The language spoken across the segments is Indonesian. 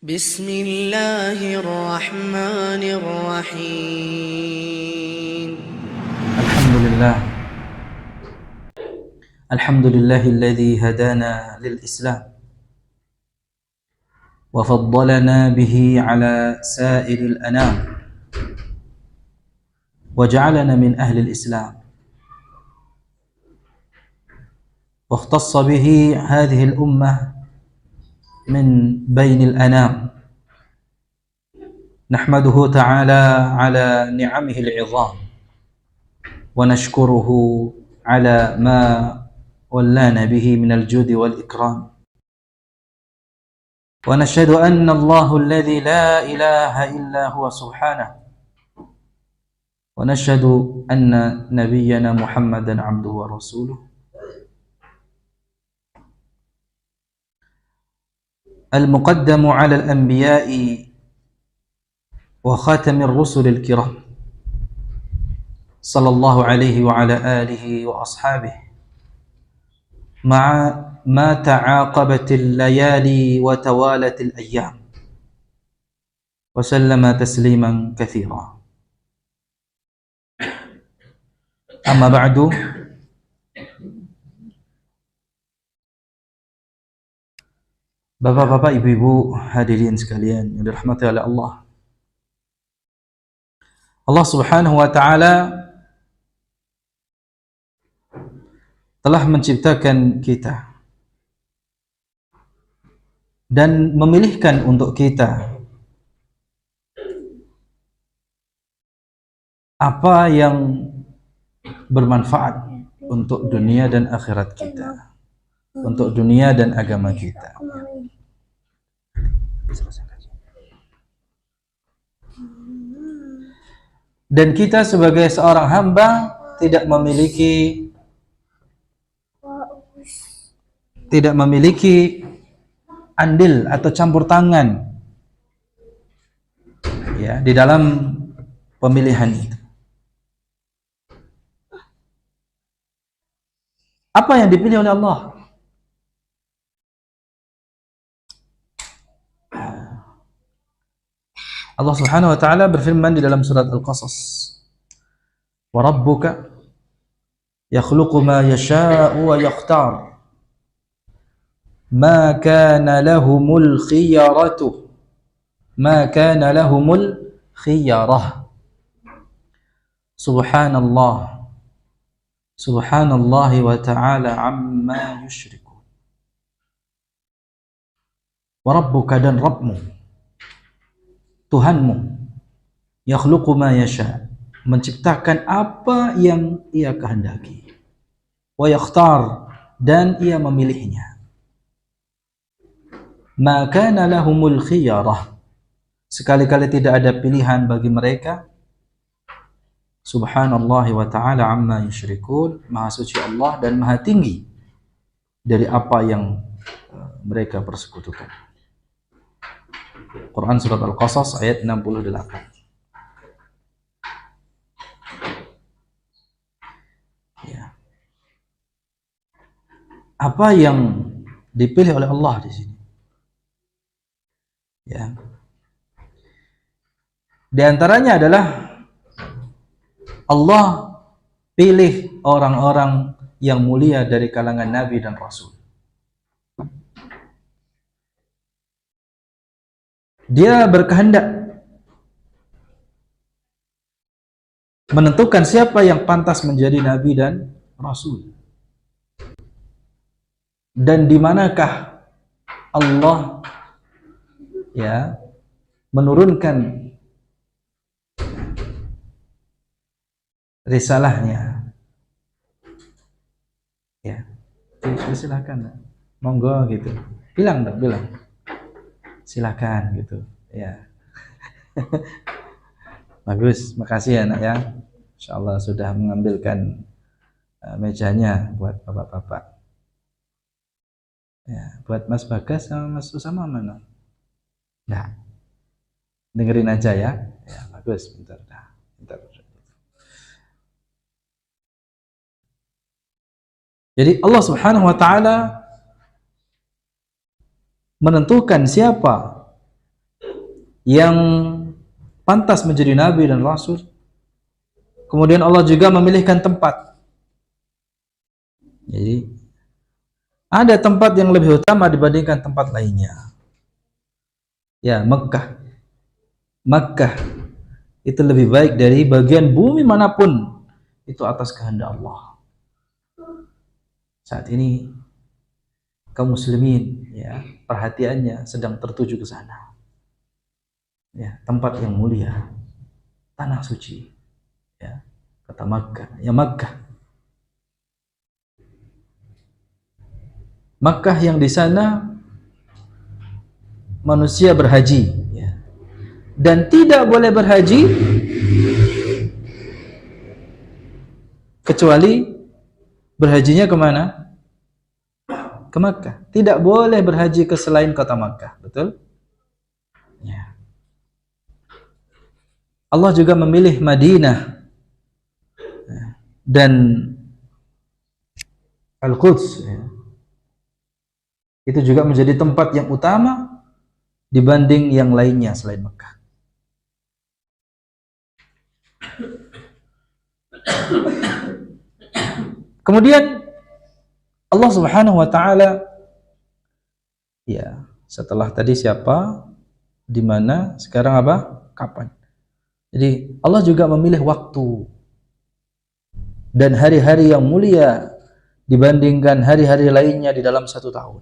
بسم الله الرحمن الرحيم الحمد لله الذي هدانا للإسلام وفضلنا به على سائر الأنام وجعلنا من أهل الإسلام واختص به هذه الأمة من بين الأنام. نحمده تعالى على نعمه العظام ونشكره على ما ولانا به من الجود والإكرام، ونشهد أن الله الذي لا إله إلا هو سبحانه، ونشهد أن نبينا محمدا عبده ورسوله المقدم على الأنبياء وخاتم الرسل الكرام، صلى الله عليه وعلى آله وأصحابه مع ما تعاقبت الليالي وتوالت الأيام، وسلم تسليما كثيرا. أما بعد، Bapak-bapak, ibu-ibu, hadirin sekalian yang dirahmati oleh Allah. Allah Subhanahu wa taala telah menciptakan kita dan memilihkan untuk kita apa yang bermanfaat untuk dunia dan akhirat kita, untuk dunia dan agama kita. Dan kita sebagai seorang hamba tidak memiliki andil atau campur tangan ya di dalam pemilihan itu. Apa yang dipilih oleh Allah? Allah Subhanahu wa taala berfirman di dalam surat Al-Qasas, "Wa rabbuka yakhluqu ma yasha'u wa yakhtar, ma kana lahumul khiyaratu, ma kana lahumul khiyarah." Subhanallah, subhanallah wa ta'ala amma yushrikun. Wa rabbuka, dan Rabbmu, Tuhanmu, yakhluqu ma yasha, menciptakan apa yang Ia kehendaki, wa yakhtar, dan Ia memilihnya. Ma kana lahumul khiyarah, sekali-kali tidak ada pilihan bagi mereka. Subhanallah wa ta'ala amma yushrikun, maha suci Allah dan maha tinggi dari apa yang mereka persekutukan. Quran surat Al-Qasas ayat 68. Ya. Apa yang dipilih oleh Allah di sini? Ya. Di antaranya adalah Allah pilih orang-orang yang mulia dari kalangan Nabi dan Rasul. Dia berkehendak menentukan siapa yang pantas menjadi Nabi dan Rasul. Dan di manakah Allah ya menurunkan risalahnya. Ya, silakan, monggo gitu. Bilang. Silakan gitu. Ya. Bagus, makasih ya nak ya. Insyaallah sudah mengambilkan mejanya buat bapak-bapak. Ya, buat Mas Bagas sama Mas Usama mana? Nah, dengerin aja ya. Ya, bagus, bentar. Jadi Allah Subhanahu wa taala menentukan siapa yang pantas menjadi nabi dan rasul. Kemudian Allah juga memilihkan tempat. Jadi ada tempat yang lebih utama dibandingkan tempat lainnya. Ya, Makkah. Makkah itu lebih baik dari bagian bumi manapun itu atas kehendak Allah. Saat ini kaum muslimin ya, perhatiannya sedang tertuju ke sana. Ya, tempat yang mulia, tanah suci. Ya, kata Makkah, ya Makkah. Makkah yang di sana manusia berhaji ya. Dan tidak boleh berhaji kecuali berhajinya kemana? Ke Makkah. Tidak boleh berhaji ke selain kota Makkah, betul? Ya. Allah juga memilih Madinah dan Al-Quds ya. Itu juga menjadi tempat yang utama dibanding yang lainnya selain Mekah. Kemudian Allah Subhanahu wa taala ya, setelah tadi siapa, di mana, sekarang apa? Kapan? Jadi Allah juga memilih waktu dan hari-hari yang mulia dibandingkan hari-hari lainnya di dalam satu tahun.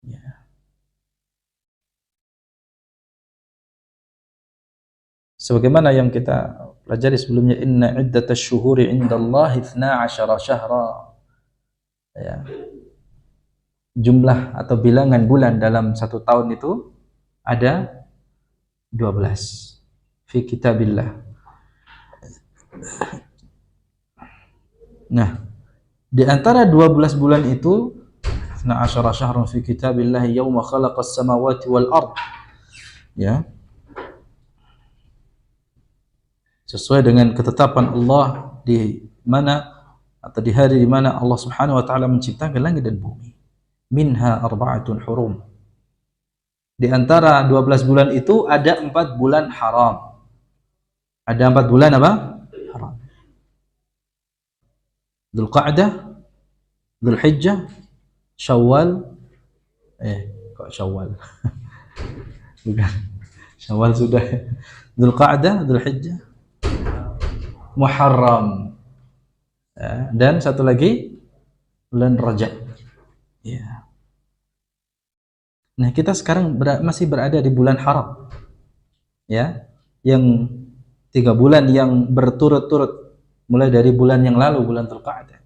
Ya. Sebagaimana yang kita pelajari sebelumnya, inna iddatash syuhuri indallahi 12 syahra. Ya. Jumlah atau bilangan bulan dalam satu tahun itu ada 12 fi kitabillah. Nah, di antara 12 bulan itu 12 syahrun fi kitabillah yauma khalaqas samawati wal ard. Ya. Sesuai dengan ketetapan Allah di mana atau di hari di mana Allah Subhanahu wa taala menciptakan langit dan bumi. Minha arba'atun hurum. Di antara 12 bulan itu ada 4 bulan haram. Ada 4 bulan apa? Haram. Dzulqa'dah, Dzulhijjah, Syawal. Kok Syawal? Bukan. Syawal sudah. Dzulqa'dah, Dzulhijjah, Muharram. Ya, dan satu lagi bulan Rajab. Ya. Nah, kita sekarang masih berada di bulan haram. Ya, yang 3 bulan yang berturut-turut mulai dari bulan yang lalu, bulan Dzulqa'dah.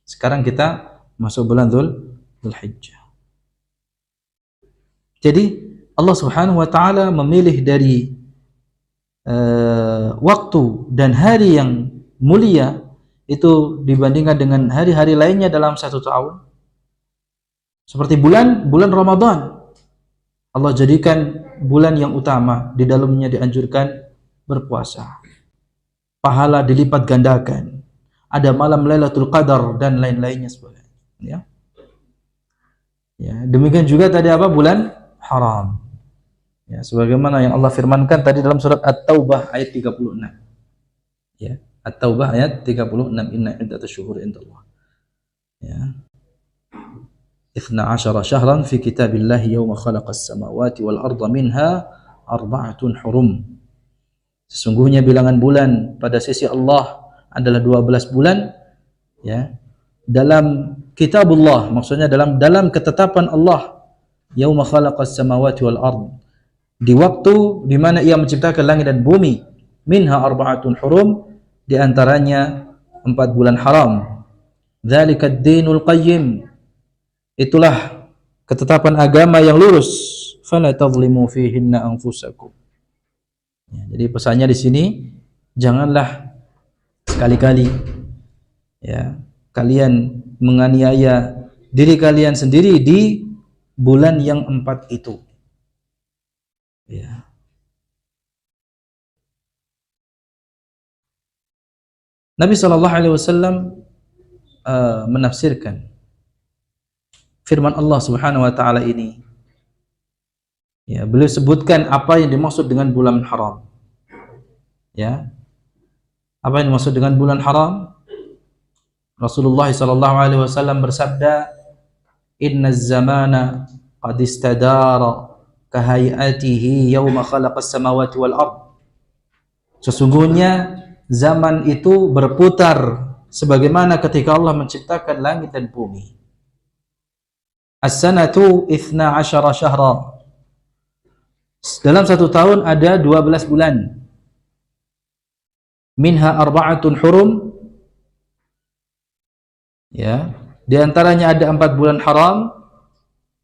Sekarang kita masuk bulan Dzulhijjah. Jadi Allah Subhanahu wa taala memilih dari waktu dan hari yang mulia itu dibandingkan dengan hari-hari lainnya dalam satu tahun. Seperti bulan Ramadan. Allah jadikan bulan yang utama, di dalamnya dianjurkan berpuasa. Pahala dilipat gandakan. Ada malam Lailatul Qadar dan lain-lainnya sebagainya. Ya. Ya, demikian juga tadi apa? Bulan haram. Ya, sebagaimana yang Allah firmankan tadi dalam surat At-Taubah ayat 36. Ya, At-Taubah ayat 36. Inna iddatash syuhuri indallah. Ya. 12 syahran fi kitabillahi yawma khalaqas samawati wal arda minha arba'atun hurum. Sesungguhnya bilangan bulan pada sisi Allah adalah 12 bulan ya. Dalam kitabullah, maksudnya dalam ketetapan Allah, yauma khalaqas samawati wal ard, di waktu di mana Ia menciptakan langit dan bumi, minha arba'atun hurum, di antaranya 4 bulan haram. Dzalika ad-dinul qayyim, itulah ketetapan agama yang lurus. Fala tadhlimu fihinna anfusakum. Ya, jadi pesannya di sini, janganlah sekali-kali ya kalian menganiaya diri kalian sendiri di bulan yang 4 itu. Ya. Nabi SAW menafsirkan firman Allah Subhanahu wa taala ini Ya, beliau sebutkan apa yang dimaksud dengan bulan haram. Ya. Apa yang dimaksud dengan bulan haram? Rasulullah sallallahu alaihi wasallam bersabda, "Inna zamana qad istadara kahayatihi yawma khalaqas samawati wal ard." Sesungguhnya zaman itu berputar sebagaimana ketika Allah menciptakan langit dan bumi. As-sanatu 12 syahra. Dalam satu tahun ada 12 bulan. Minha arba'atun hurum. Ya, di antaranya ada 4 bulan haram.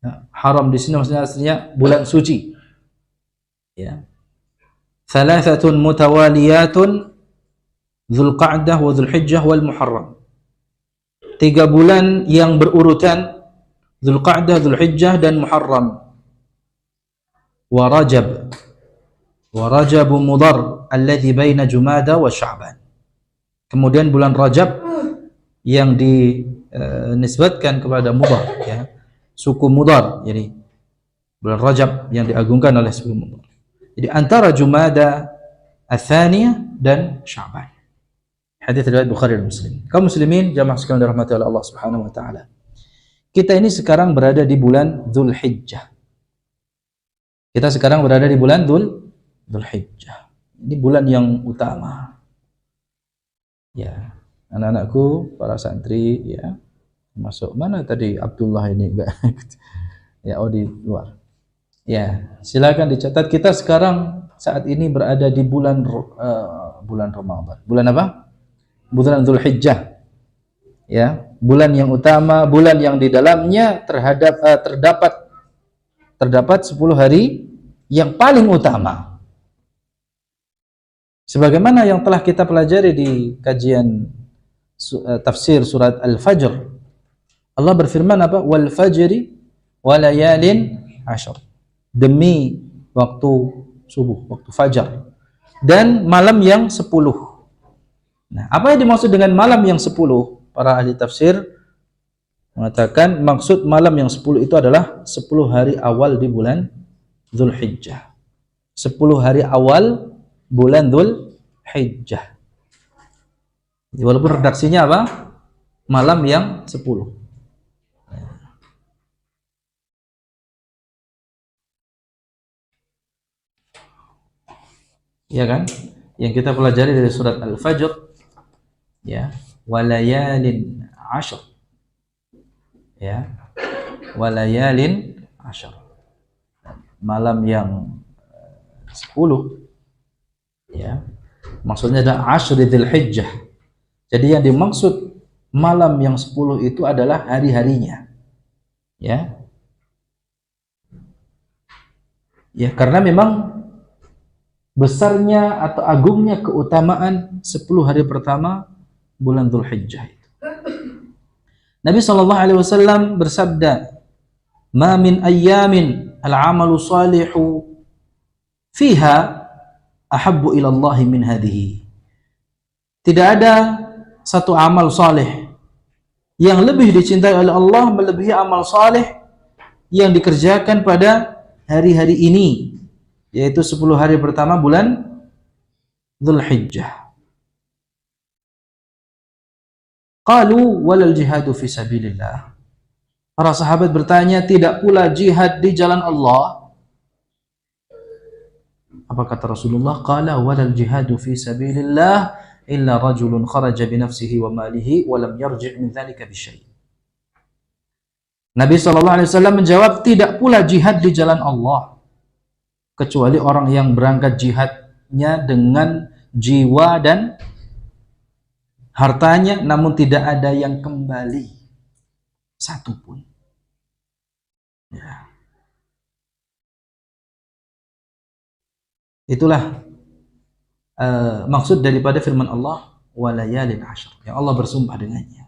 Ya, haram di sini maksudnya aslinya bulan suci. Ya. Thalathatun mutawaliyatun Dzulqa'dah wa Dzulhijjah wal Muharram. 3 bulan yang berurutan, Dzulqa'dah, Dzulhijjah dan Muharram. Wa Rajab. Wa Rajab Mudhar alladhi baina Jumada wa Sya'ban. Kemudian bulan Rajab yang dinisbatkan kepada Mudhar, ya. Suku Mudhar. Jadi bulan Rajab yang diagungkan oleh suku Mudhar. Jadi antara Jumada Ats-Tsaniyah dan Sya'ban. Hadits riwayat Bukhari dan Muslim. Kaum muslimin jamaah sekalian dirahmati oleh Allah Subhanahu wa taala. Kita ini sekarang berada di bulan Dzulhijjah. Kita sekarang berada di bulan Dzulhijjah. Ini bulan yang utama. Ya, anak-anakku, para santri, ya. Masuk mana tadi Abdullah ini enggak? Ya, oh di luar. Ya, silakan dicatat, kita sekarang saat ini berada di bulan Ramadan. Bulan apa? Bulan Dzulhijjah. Ya, bulan yang utama, bulan yang di dalamnya terdapat 10 hari yang paling utama. Sebagaimana yang telah kita pelajari di kajian tafsir surat Al-Fajr. Allah berfirman apa? Wal fajri wa layalin 'ashr. Demi waktu subuh, waktu fajar, dan malam yang 10. Nah, apa yang dimaksud dengan malam yang 10? Para ahli tafsir mengatakan maksud malam yang 10 itu adalah 10 hari awal di bulan Dzulhijjah. 10 hari awal bulan Dzulhijjah. Walaupun redaksinya apa? Malam yang 10. Ya kan? Yang kita pelajari dari surat Al-Fajr, ya, walayalin 'ashr. Ya. Walayalin 'ashr. Malam yang 10, ya. Maksudnya adalah Ashri Dzulhijjah. Jadi yang dimaksud malam yang 10 itu adalah hari-harinya. Ya. Ya, karena memang besarnya atau agungnya keutamaan 10 hari pertama bulan Dzulhijjah itu. Nabi sallallahu alaihi wasallam bersabda, "Ma min ayyamin al-'amalu salihu fiha ahabbu ila Allah min hadhihi." Tidak ada satu amal saleh yang lebih dicintai oleh Allah melebihi amal saleh yang dikerjakan pada hari-hari ini, yaitu 10 hari pertama bulan Dzulhijjah. Qalu walal jihadu fi sabilillah. Para sahabat bertanya, tidak pula jihad di jalan Allah? Apa kata Rasulullah? Qala walal jihadu fi sabilillah illa rajulun kharaja bi nafsihi wa malihi wa lam yarji' min dzalika bi syai'. Nabi sallallahu alaihi wasallam menjawab, tidak pula jihad di jalan Allah kecuali orang yang berangkat jihadnya dengan jiwa dan hartanya, namun tidak ada yang kembali satupun. Ya. Itulah maksud daripada firman Allah walayalin 'ashr, yang Allah bersumpah dengannya.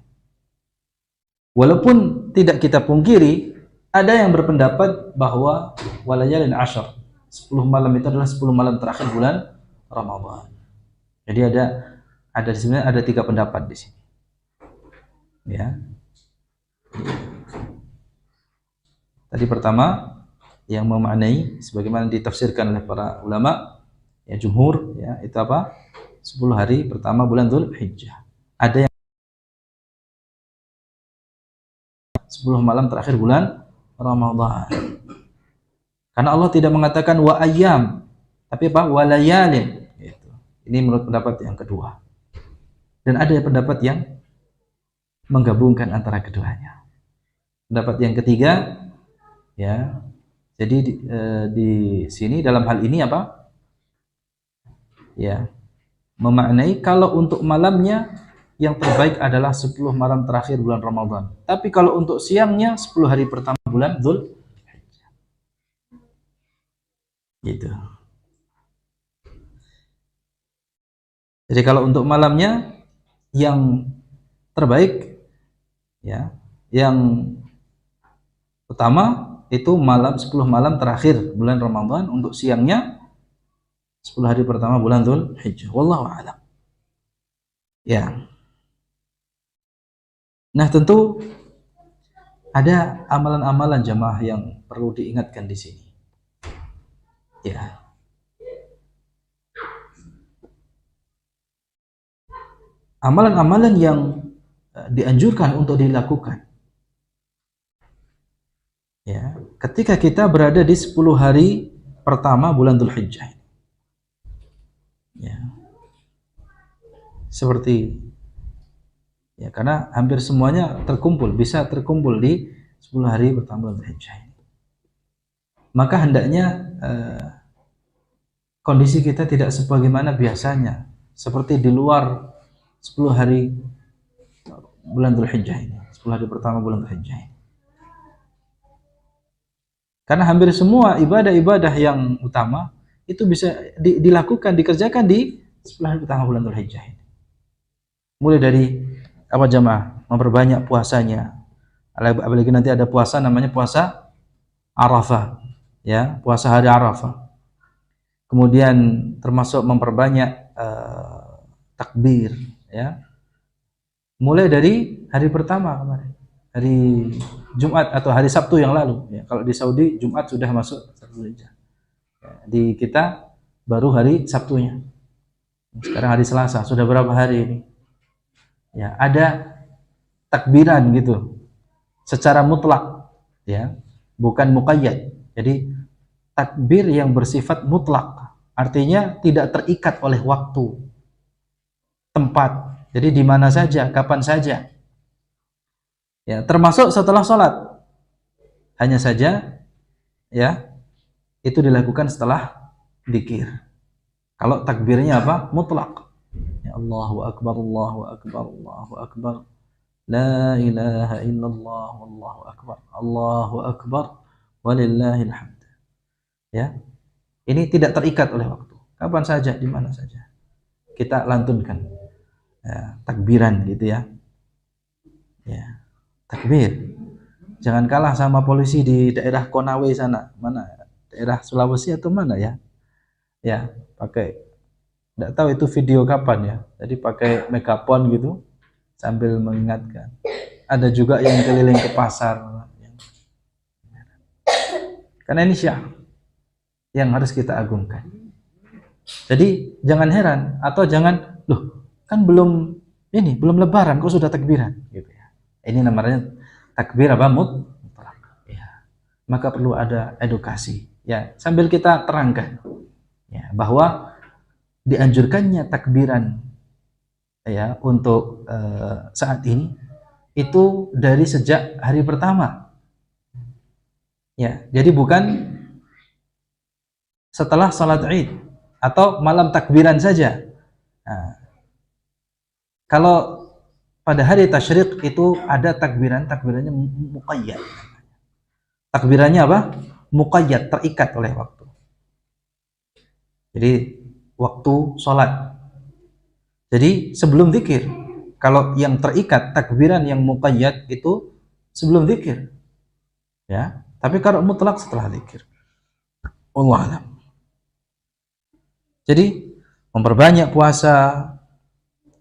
Walaupun tidak kita pungkiri, ada yang berpendapat bahwa walayalin 'ashr, 10 malam itu adalah 10 malam terakhir bulan Ramadan. Jadi ada di sini ada 3 pendapat di sini. Ya. Tadi pertama yang memaknai sebagaimana ditafsirkan oleh para ulama ya jumhur ya itu apa? 10 hari pertama bulan Dzulhijjah. Ada yang 10 malam terakhir bulan Ramadhan. Karena Allah tidak mengatakan wa ayyam, tapi apa? Wa layalin. Gitu. Ini menurut pendapat yang kedua. Dan ada pendapat yang menggabungkan antara keduanya. Pendapat yang ketiga, ya. Jadi di sini dalam hal ini apa? Ya, memaknai kalau untuk malamnya yang terbaik adalah 10 malam terakhir bulan Ramadan. Tapi kalau untuk siangnya 10 hari pertama bulan Dzulhijjah. Gitu. Jadi kalau untuk malamnya yang terbaik ya, yang utama itu malam 10 malam terakhir bulan Ramadan, untuk siangnya 10 hari pertama bulan Dzulhijjah. Wallahu a'lam. Ya. Nah, tentu ada amalan-amalan jamaah yang perlu diingatkan di sini. Ya. Amalan-amalan yang dianjurkan untuk dilakukan. Ya, ketika kita berada di 10 hari pertama bulan Dzulhijjah. Ya. Seperti ya, karena hampir semuanya bisa terkumpul di 10 hari pertama bulan Dzulhijjah. Maka hendaknya kondisi kita tidak sebagaimana biasanya, seperti di luar 10 hari bulan Dzulhijjah ini, 10 hari pertama bulan Dzulhijjah ini. Karena hampir semua ibadah-ibadah yang utama itu bisa dikerjakan di 10 hari pertama bulan Dzulhijjah ini. Mulai dari apa jamaah? Memperbanyak puasanya. Apalagi nanti ada puasa namanya puasa Arafah, ya, puasa hari Arafah. Kemudian termasuk memperbanyak takbir, ya. Mulai dari hari pertama kemarin, hari Jumat atau hari Sabtu yang lalu. Ya, kalau di Saudi Jumat sudah masuk Dzulhijjah. Ya, di kita baru hari Sabtunya. Sekarang hari Selasa, sudah berapa hari ini? Ya, ada takbiran gitu, secara mutlak, ya, bukan muqayyad. Jadi takbir yang bersifat mutlak, artinya tidak terikat oleh waktu, tempat. Jadi di mana saja, kapan saja. Ya, termasuk setelah sholat. Hanya saja, ya, itu dilakukan setelah dzikir. Kalau takbirnya apa? Mutlak. Ya, Allahu Akbar, Allahu Akbar, Allahu Akbar. La ilaha illallah, Allahu Akbar. Allahu Akbar, walillahil hamd. Ya. Ini tidak terikat oleh waktu. Kapan saja, di mana saja. Kita lantunkan. Ya, takbiran gitu ya. Ya. Takbir. Jangan kalah sama polisi di daerah Konawe sana. Mana? Daerah Sulawesi atau mana ya? Ya, pakai, tidak tahu itu video kapan ya. Jadi pakai megapon gitu sambil mengingatkan. Ada juga yang keliling ke pasar. Karena ini Syiah yang harus kita agungkan. Jadi jangan heran atau jangan, loh, kan belum lebaran kok sudah takbiran gitu ya. Ini namanya takbir apa? Mutlak. Ya. Maka perlu ada edukasi ya, sambil kita terangkan ya bahwa dianjurkannya takbiran ya untuk saat ini itu dari sejak hari pertama. Ya, jadi bukan setelah salat Id atau malam takbiran saja. Nah, kalau pada hari tasyrik itu ada takbirannya muqayyad. Takbirannya apa? Muqayyad, terikat oleh waktu. Jadi waktu sholat. Jadi sebelum zikir. Kalau yang terikat takbiran yang muqayyad itu sebelum zikir. Ya, tapi kalau mutlak setelah zikir. Wallahu a'lam. Jadi memperbanyak puasa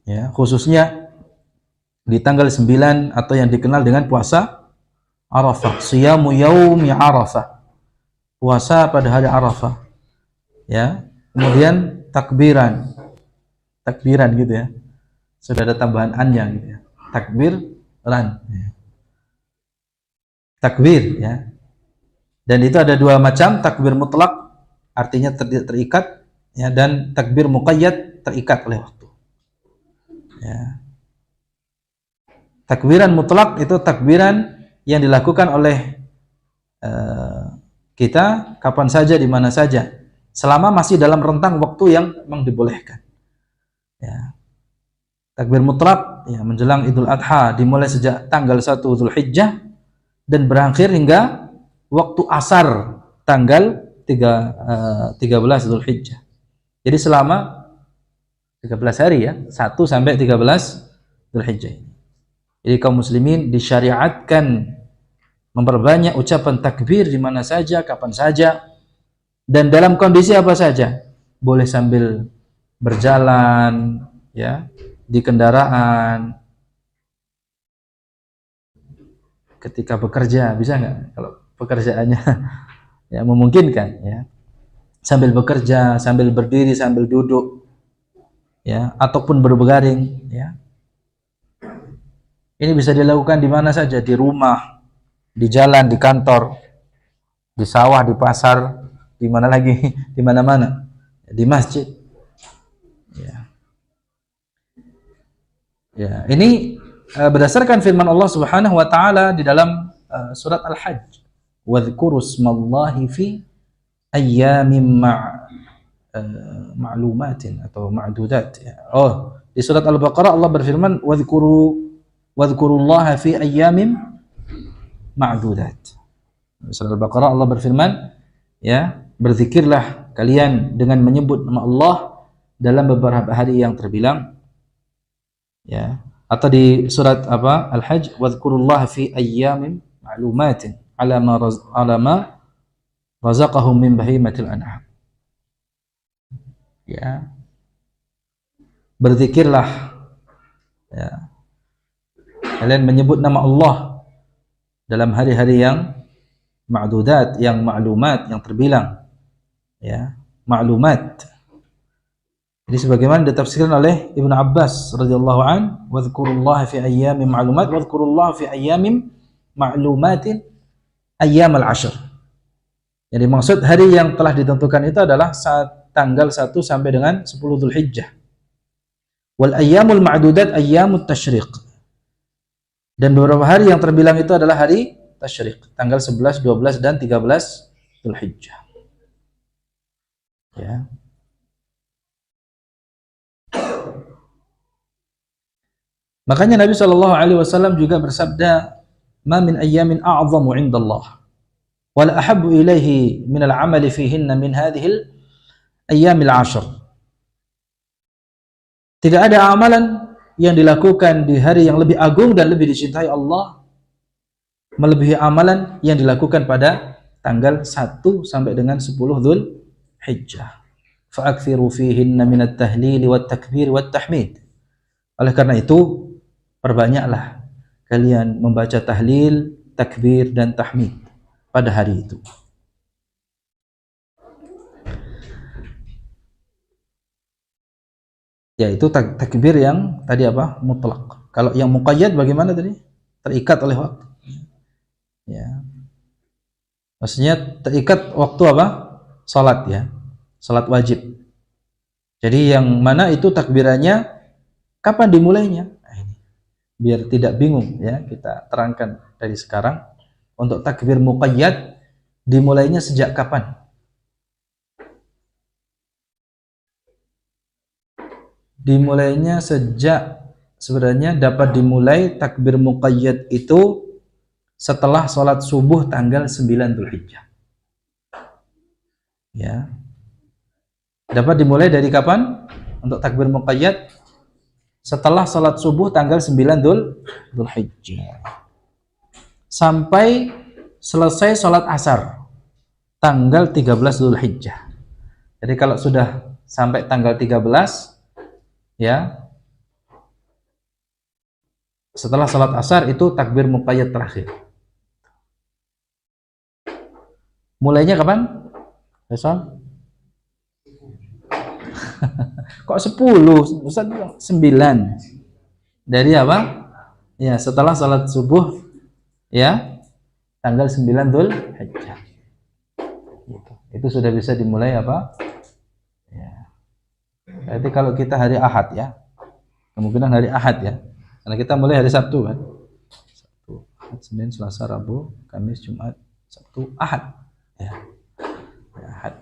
ya, khususnya di tanggal 9 atau yang dikenal dengan puasa Arafah, siyamu yaumi Arafah. puasa pada hari Arafah, ya. Kemudian takbiran gitu ya. Sudah ada tambahan annya gitu ya. Takbiran. Ya. Takbir ya. Dan itu ada dua macam, takbir mutlak artinya terikat ya, dan takbir muqayyad terikat oleh waktu. Ya. Takbiran mutlak itu takbiran yang dilakukan oleh kita kapan saja, di mana saja, selama masih dalam rentang waktu yang memang dibolehkan. Ya. Takbir mutlak ya, menjelang Idul Adha dimulai sejak tanggal 1 Zulhijjah dan berakhir hingga waktu asar tanggal 13 Zulhijjah. Jadi selama 13 hari ya, 1 sampai 13 Zulhijjah. Jadi kaum muslimin disyariatkan memperbanyak ucapan takbir di mana saja, kapan saja, dan dalam kondisi apa saja. Boleh sambil berjalan, ya, di kendaraan, ketika bekerja, bisa nggak? Kalau pekerjaannya ya memungkinkan, ya, sambil bekerja, sambil berdiri, sambil duduk, ya, ataupun berbaring, ya. Ini bisa dilakukan di mana saja, di rumah, di jalan, di kantor, di sawah, di pasar, di mana lagi, di mana-mana, di masjid. Ya. Ya, ini berdasarkan firman Allah Subhanahu wa taala di dalam surat Al-Hajj. Wadhkuru smallahi fi ayyamin ma'lumatin atau ma'dudat. Oh, di surat Al-Baqarah Allah berfirman wadhkurullaha fi ayyamin ma'dudat. Di surat Al-Baqarah Allah berfirman, ya, berzikirlah kalian dengan menyebut nama Allah dalam beberapa hari yang terbilang, ya. Atau di surat apa, Al-Hajj, wadhkurullaha fi ayyamin ma'lumatin ala ma razaqahum min bahimatil an'am. Ya, berzikirlah, ya, kalian menyebut nama Allah dalam hari-hari yang ma'dudat, yang ma'lumat, yang terbilang, ya, ma'lumat. Jadi sebagaimana ditafsirkan oleh Ibnu Abbas radhiyallahu an, wadhkurullaha fi ayyamin ma'lumat, wadhkurullaha fi ayyamin ma'lumatin ayyamal 'ashr. Jadi maksud hari yang telah ditentukan itu adalah saat tanggal 1 sampai dengan 10 Zulhijjah. Wal ayyamul ma'dudat ayyamut tasyriq. Dan beberapa hari yang terbilang itu adalah hari tasyriq, tanggal 11, 12 dan 13 Zulhijjah. Ya. Makanya Nabi Shallallahu Alaihi Wasallam juga bersabda, "Ma min ayyamin a'zamu 'indallah, wa la ahabbu ilaihi min al-'amali fihinna min hadhil ayyamil 'ashr." Tidak ada amalan yang dilakukan di hari yang lebih agung dan lebih dicintai Allah melebihi amalan yang dilakukan pada tanggal 1 sampai dengan 10 Dzulhijjah. Fa'akthiru fihinna min at-tahlil wat takbir wat tahmid. Oleh karena itu, perbanyaklah kalian membaca tahlil, takbir dan tahmid pada hari itu. Yaitu takbir yang tadi apa? Mutlak. Kalau yang muqayyad bagaimana tadi? Terikat oleh waktu. Ya. Maksudnya terikat waktu apa? Salat, ya. Salat wajib. Jadi yang mana itu takbirannya kapan dimulainya? Nah, ini. Biar tidak bingung, ya, kita terangkan dari sekarang. Untuk takbir muqayyad dimulainya sejak kapan? Dimulainya sejak, sebenarnya dapat dimulai takbir muqayyad itu setelah sholat subuh tanggal 9 Dzulhijjah. Ya. Dapat dimulai dari kapan untuk takbir muqayyad? Setelah sholat subuh tanggal 9 Dzulhijjah sampai selesai sholat asar tanggal 13 Dzulhijjah. Jadi kalau sudah sampai tanggal 13, ya, setelah sholat asar itu takbir muqayyad terakhir. Mulainya kapan? Besok? Kok 10? Ustaz bilang 9. Dari apa? Ya, setelah salat subuh ya, tanggal 9 Dzulhijjah. Gitu. Itu sudah bisa dimulai apa? Ya. Berarti kalau kita hari Ahad ya, kemungkinan hari Ahad ya. Karena kita mulai hari Sabtu kan. Sabtu, Ahad, Senin, Selasa, Rabu, Kamis, Jumat, Sabtu, Ahad. Ya. Ahad.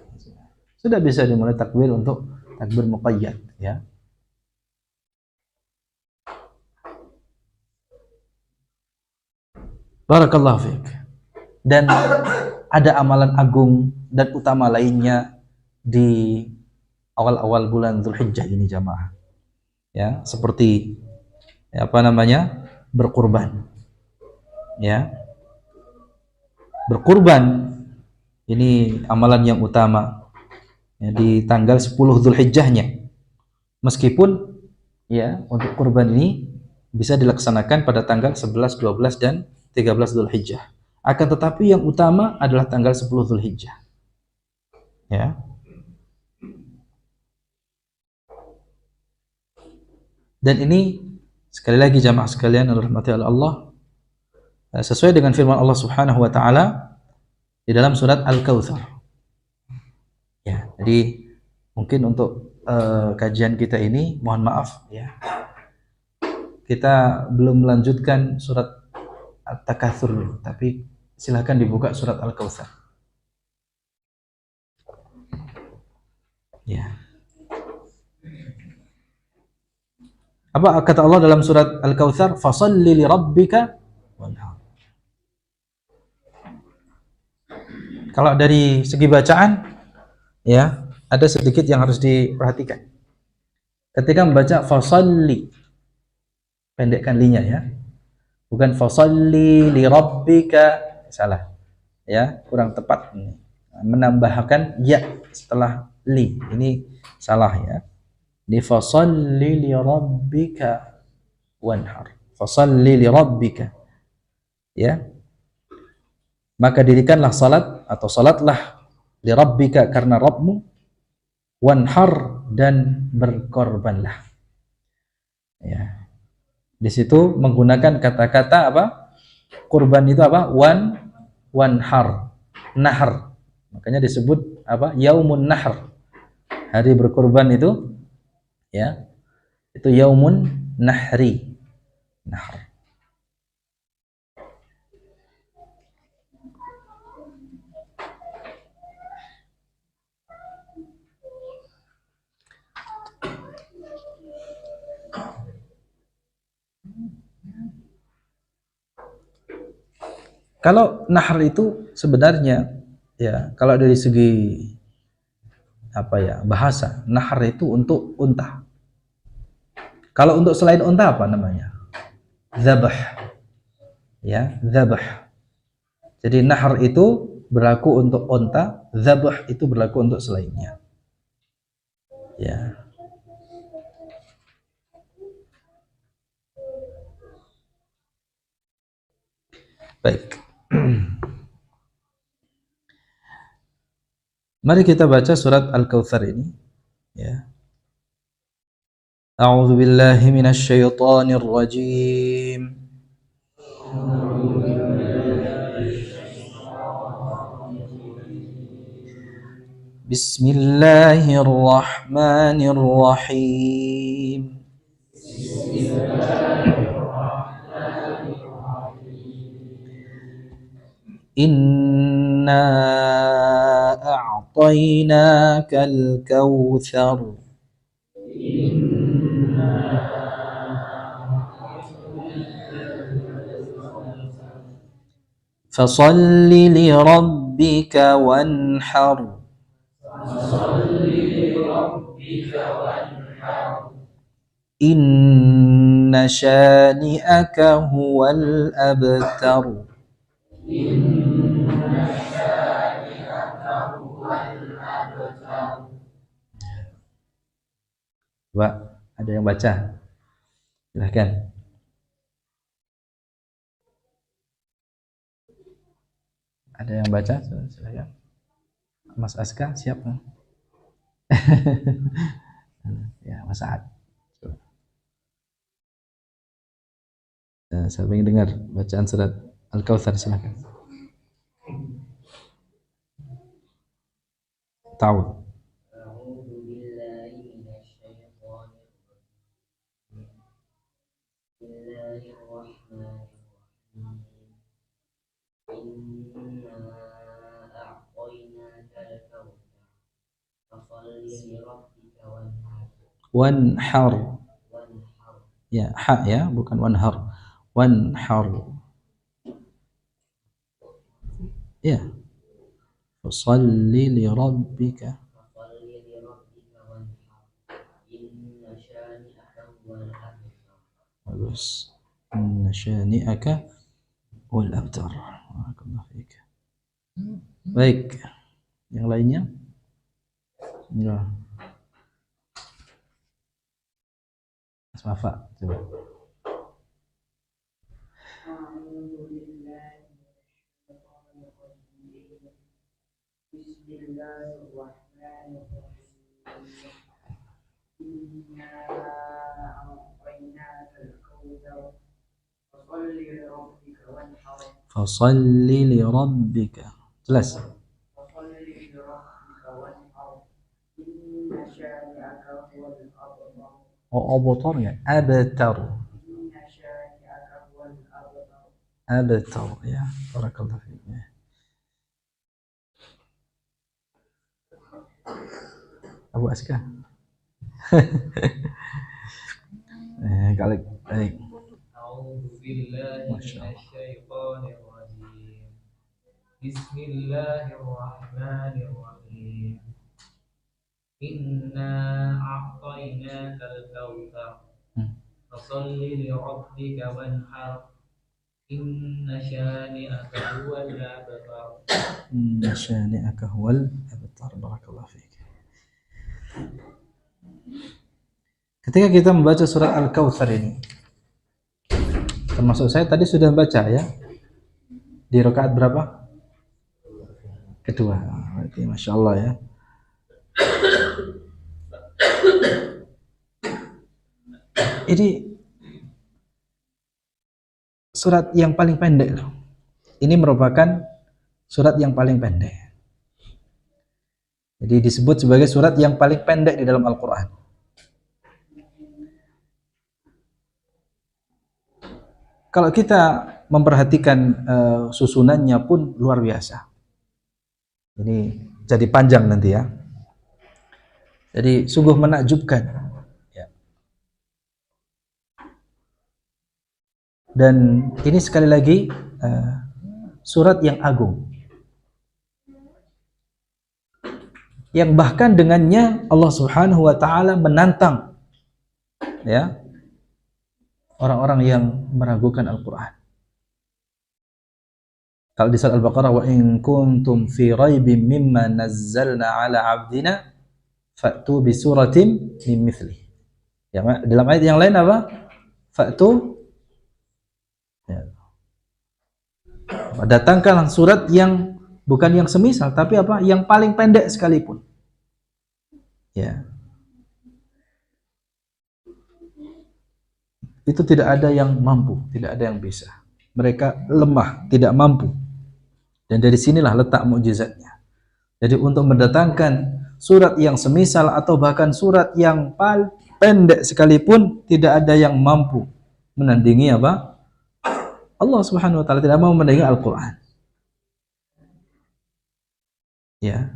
Sudah bisa dimulai takbir untuk takbir muqayyad ya. Barakallahu fiik. Dan ada amalan agung dan utama lainnya di awal-awal bulan Dzulhijjah ini jamaah. Ya, seperti apa namanya? Berkurban. Ya. Berkurban ini amalan yang utama ya, di tanggal 10 Dzulhijjahnya. Meskipun ya, untuk kurban ini bisa dilaksanakan pada tanggal 11, 12 dan 13 Dzulhijjah. Akan tetapi yang utama adalah tanggal 10 Dzulhijjah. Ya. Dan ini sekali lagi jamaah sekalian yang dirahmati oleh Allah, sesuai dengan firman Allah Subhanahu wa taala di dalam surat Al-Kautsar. Ya, jadi mungkin untuk kajian kita ini mohon maaf ya. Kita belum melanjutkan surat At-Takatsur, tapi silahkan dibuka surat Al-Kautsar. Ya. Apa kata Allah dalam surat Al-Kautsar? Fasholli li rabbika wanhar. Kalau dari segi bacaan ya, ada sedikit yang harus diperhatikan. Ketika membaca fasholli, pendekkan linya ya. Bukan fasholli li rabbika, salah. Ya, kurang tepat. Menambahkan ya setelah li. Ini salah ya. Di fasholli li rabbika wanhar. Fasholli li rabbika. Ya. Maka dirikanlah salat atau salatlah li rabbika karena Rabbmu, wanhar dan berkorbanlah. Ya. Di situ menggunakan kata-kata apa? Kurban itu apa? Wanhar. Nahar. Makanya disebut apa? Yaumun nahr. Hari berkorban itu ya. Itu yaumun nahri. Nahr. Kalau nahr itu sebenarnya ya, kalau dari segi apa ya, bahasa, nahr itu untuk unta. Kalau untuk selain unta apa namanya? Zabah. Ya, zabah. Jadi nahr itu berlaku untuk unta, zabah itu berlaku untuk selainnya. Ya. Baik. Mari kita baca surat Al-Kautsar ini ya. A'udzu billahi minasy syaithanir rajim. Bismillahirrahmanirrahim. Inna a'tainakal kautsar. Fasalli li rabbika wanhar. Inna syani'aka huwal abtar. Coba ada yang baca? Silahkan. Ada yang baca? Silahkan. Mas Aska siapa? Ya, Mas Saad. Saya ingin dengar bacaan surat Al-Kautsar, silakan. Tahu. Wanhar. Ya, ha ya, bukan wanhar. Wanhar. Ya. Fasalli li rabbika. Bagus. Inna syani'aka wal abtar. Barakallahu fiik. Baik. Yang lainnya? Ya. Mas Wafa, coba. Fasalli li rabbika. Jelas? Oh, abtar ya? Abtar. Abtar ya. Barakallahu fiik. Abu Aska. Kalau baik. Bismillahirrahmanirrahim. Inna a'tainakal kautsar. Fasholli li rabbika wanhar. Inna syani'aka huwal abtar. Inna syani'aka huwal abtar. Barakallahu fiik. Ketika kita membaca surat Al-Kautsar ini, termasuk saya tadi sudah baca ya, di rakaat berapa? Kedua. Berarti Masya Allah ya. Ini surat yang paling pendek loh. Ini merupakan surat yang paling pendek. Jadi disebut sebagai surat yang paling pendek di dalam Al-Quran. Kalau kita memperhatikan susunannya pun luar biasa. Ini jadi panjang nanti ya. Jadi sungguh menakjubkan. Ya. Dan ini sekali lagi surat yang agung. Yang bahkan dengannya Allah Subhanahu wa taala menantang ya orang-orang yang meragukan Al-Quran. Kalau di surat Al-Baqarah, wa in kuntum fi raibin mimma nazzalna ala abdina fa'tu bi suratin min mithlihi. Ya, dalam ayat yang lain apa? Fa'tu ya. Datangkan surat yang bukan yang semisal, tapi apa? Yang paling pendek sekalipun. Ya. Itu tidak ada yang mampu, tidak ada yang bisa. Mereka lemah, tidak mampu. Dan dari sinilah letak mukjizatnya. Jadi untuk mendatangkan surat yang semisal atau bahkan surat yang paling pendek sekalipun, tidak ada yang mampu menandingi apa? Allah Subhanahu wa taala tidak mau menandingi Al-Qur'an. Ya.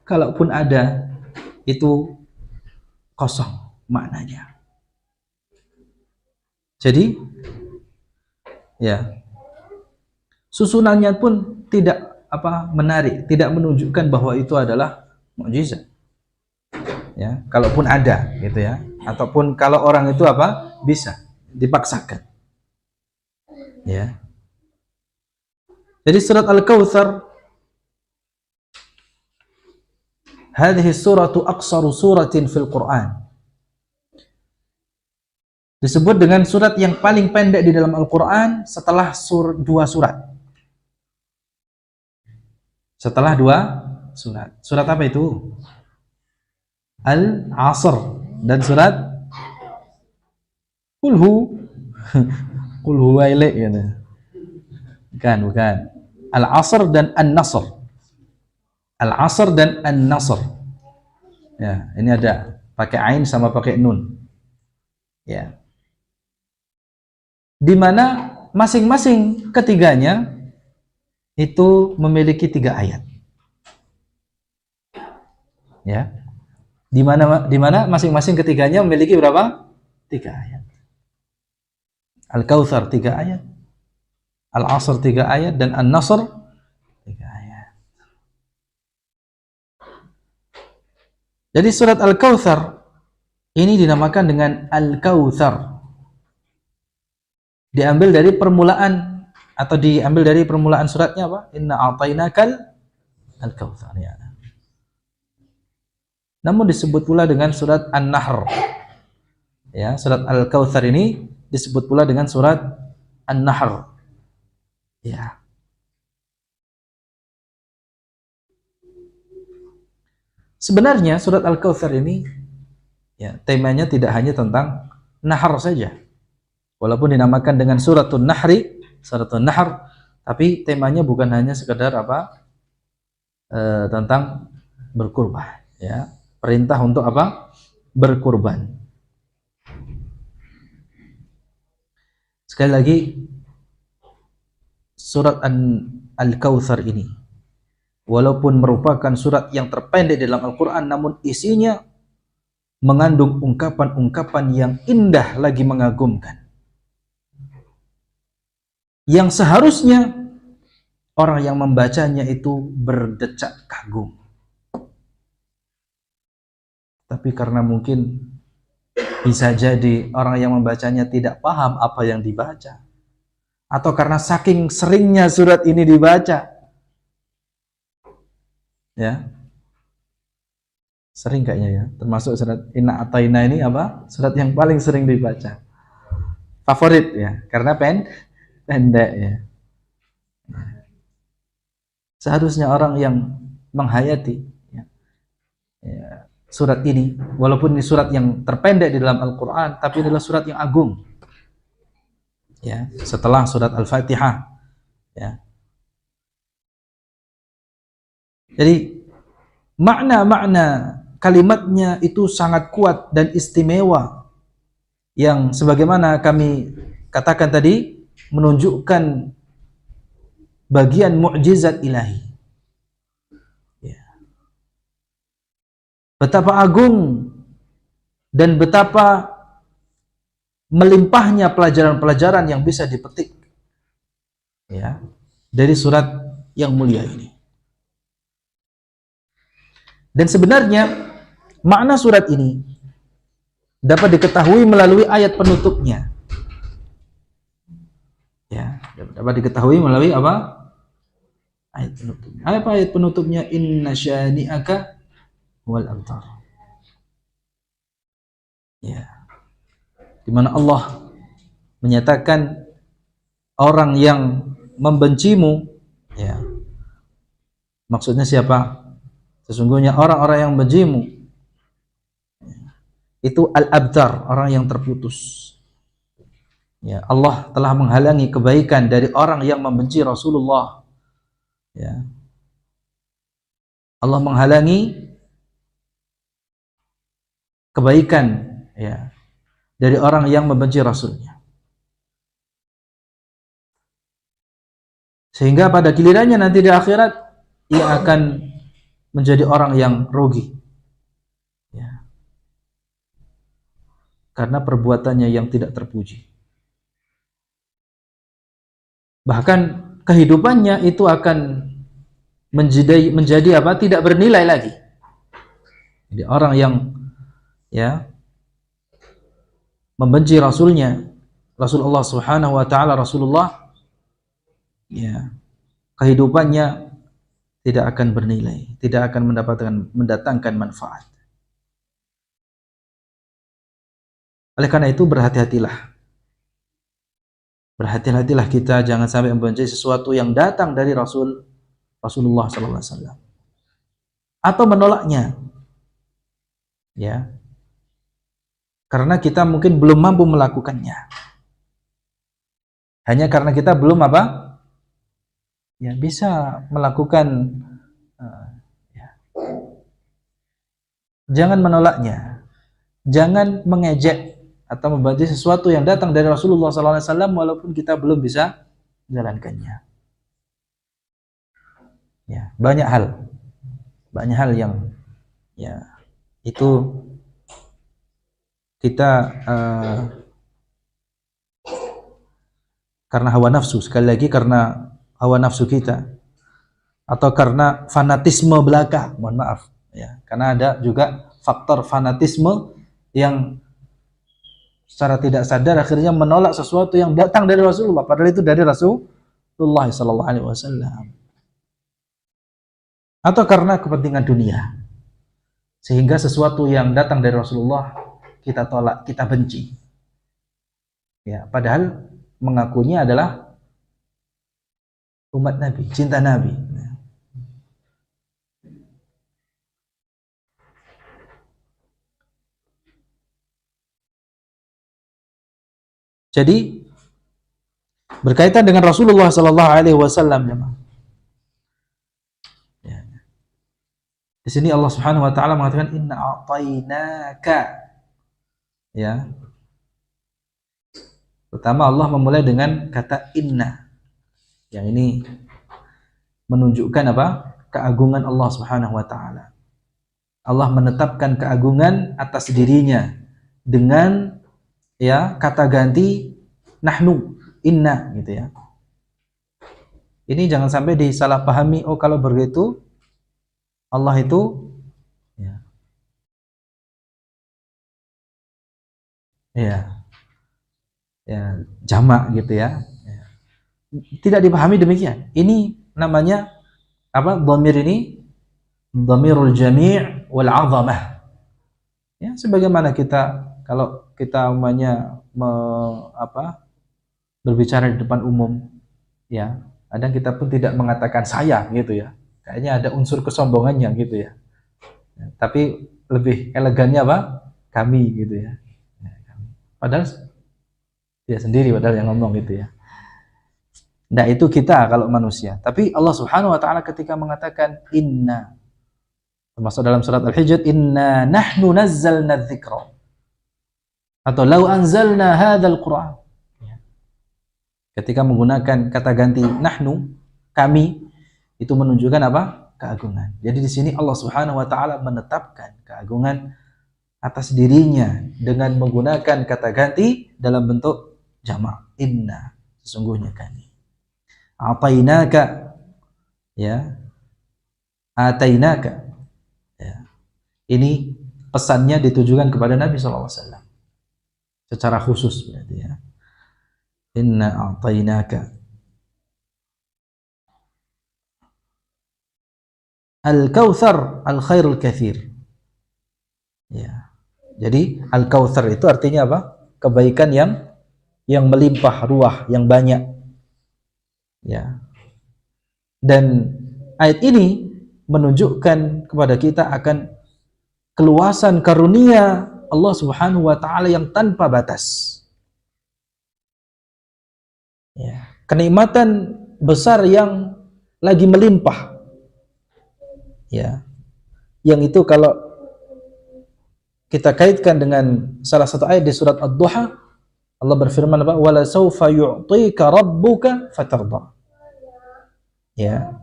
Kalaupun ada, itu kosong maknanya. Jadi ya, susunannya pun tidak menarik, tidak menunjukkan bahwa itu adalah mukjizat. Ya, kalaupun ada gitu ya, ataupun kalau orang itu bisa dipaksakan. Ya. Jadi surat Al-Kautsar, hadhihi suratu aqsaru suratin fil Quran. Disebut dengan surat yang paling pendek di dalam Al-Quran setelah dua surat. Setelah 2 surat. Surat apa itu? Al-Asr dan surat Kulhu. Kulhu wailek gitu. Bukan. Al-Asr dan An-Nasr. Al-Asr dan An-Nasr. Ya, ini ada pakai ain sama pakai nun. Ya. Di mana masing-masing ketiganya itu memiliki 3 ayat. Ya. Di mana masing-masing ketiganya memiliki berapa? 3 ayat. Al-Kautsar 3 ayat. Al-Asr 3 ayat dan An-Nasr 3 ayat. Jadi surat Al-Kautsar ini dinamakan dengan Al-Kautsar. Diambil dari permulaan suratnya apa? Inna a'tainakal Al-Kautsar ya. Namun disebut pula dengan surat An-Nahr. Ya, surat Al-Kautsar ini disebut pula dengan surat An-Nahr. Ya. Sebenarnya surat Al-Kautsar ini ya, temanya tidak hanya tentang nahar saja. Walaupun dinamakan dengan suratun Nahri, suratun Nahr, tapi temanya bukan hanya sekedar tentang berkurban, ya. Perintah untuk apa? Berkurban. Sekali lagi, surat Al-Kautsar ini walaupun merupakan surat yang terpendek dalam Al-Quran, namun isinya mengandung ungkapan-ungkapan yang indah lagi mengagumkan, yang seharusnya orang yang membacanya itu berdecak kagum. Tapi karena mungkin bisa jadi orang yang membacanya tidak paham apa yang dibaca, atau karena saking seringnya surat ini dibaca, ya, sering kayaknya ya, termasuk surat Inna Ataina ini surat yang paling sering dibaca, favorit ya, karena pendek ya. Seharusnya orang yang menghayati ya, surat ini, walaupun ini surat yang terpendek di dalam Al-Quran, tapi adalah surat yang agung ya, setelah surat Al-Fatihah ya. Jadi makna-makna kalimatnya itu sangat kuat dan istimewa, yang sebagaimana kami katakan tadi menunjukkan bagian mukjizat ilahi ya. Betapa agung dan betapa melimpahnya pelajaran-pelajaran yang bisa dipetik ya dari surat yang mulia ini. Dan sebenarnya makna surat ini dapat diketahui melalui ayat penutupnya. Ya, dapat diketahui melalui apa? Ayat penutupnya. Apa ayat penutupnya? Inna syani'aka wal abtar. Ya. Di mana Allah menyatakan orang yang membencimu, ya. Maksudnya siapa? Sesungguhnya orang-orang yang membencimu itu al-abtar, orang yang terputus. Ya, Allah telah menghalangi kebaikan dari orang yang membenci Rasulullah. Ya. Allah menghalangi kebaikan ya dari orang yang membenci Rasulnya. Sehingga pada gilirannya nanti di akhirat ia akan menjadi orang yang rugi ya, karena perbuatannya yang tidak terpuji. Bahkan kehidupannya itu akan menjadi apa? Tidak bernilai lagi. Jadi orang yang ya membenci Rasulnya, Rasulullah Subhanahu wa taala, Rasulullah, ya, kehidupannya tidak akan bernilai, tidak akan mendatangkan manfaat. Oleh karena itu berhati-hatilah. Berhati-hatilah kita jangan sampai membenci sesuatu yang datang dari Rasul Rasulullah sallallahu alaihi wasallam atau menolaknya, ya, karena kita mungkin belum mampu melakukannya, hanya karena kita belum bisa melakukan, ya. Jangan menolaknya, jangan mengejek atau membenci sesuatu yang datang dari Rasulullah SAW walaupun kita belum bisa menjalankannya. Ya, banyak hal yang, ya, itu kita karena hawa nafsu, sekali lagi karena hawa nafsu kita, atau karena fanatisme belaka, mohon maaf, ya, karena ada juga faktor fanatisme yang secara tidak sadar akhirnya menolak sesuatu yang datang dari Rasulullah, padahal itu dari Rasulullah sallallahu alaihi wasallam. Atau karena kepentingan dunia, sehingga sesuatu yang datang dari Rasulullah kita tolak, kita benci. Ya, padahal mengakunya adalah umat Nabi, cinta Nabi. Jadi berkaitan dengan Rasulullah sallallahu alaihi wasallam, ya. Di sini Allah Subhanahu wa taala mengatakan inna a'tainaka. Ya. Pertama Allah memulai dengan kata inna. Yang ini menunjukkan apa? Keagungan Allah Subhanahu wa taala. Allah menetapkan keagungan atas dirinya dengan, ya, kata ganti nahnu, inna, gitu ya. Ini jangan sampai disalahpahami, oh kalau begitu Allah itu, ya jamak gitu ya. Tidak dipahami demikian. Ini namanya apa? Dhamir ini dhamirul jami' wal 'azamah. Ya, sebagaimana kita kalau kita umumnya berbicara di depan umum, ya, kadang kita pun tidak mengatakan saya gitu ya. Kayaknya ada unsur kesombongannya gitu ya. Tapi lebih elegannya apa? Kami gitu ya. Padahal dia sendiri padahal yang ngomong gitu ya. Nah, itu kita kalau manusia. Tapi Allah Subhanahu wa taala ketika mengatakan inna, termasuk dalam surat Al-Hijr, inna nahnu nazzalna dzikra. Atau lau anzalna hadzal Qur'an. Ketika menggunakan kata ganti nahnu, kami, itu menunjukkan apa? Keagungan. Jadi di sini Allah Subhanahu wa taala menetapkan keagungan atas dirinya dengan menggunakan kata ganti dalam bentuk jamak, inna, sesungguhnya kami. Atainaka, ya, atainaka, ya. Ini pesannya ditujukan kepada Nabi SAW secara khusus berarti, ya. Inna atainaka al-kautsar al-khairul katsir. Ya. Jadi al-kautsar itu artinya apa? Kebaikan yang melimpah ruah, yang banyak. Ya. Dan ayat ini menunjukkan kepada kita akan keluasan karunia Allah Subhanahu wa taala yang tanpa batas. Ya. Kenikmatan besar yang lagi melimpah. Ya. Yang itu kalau kita kaitkan dengan salah satu ayat di surat Ad-Duha, Allah berfirman apa? Wala sawfa yu'tika rabbuka fatarda. Ya,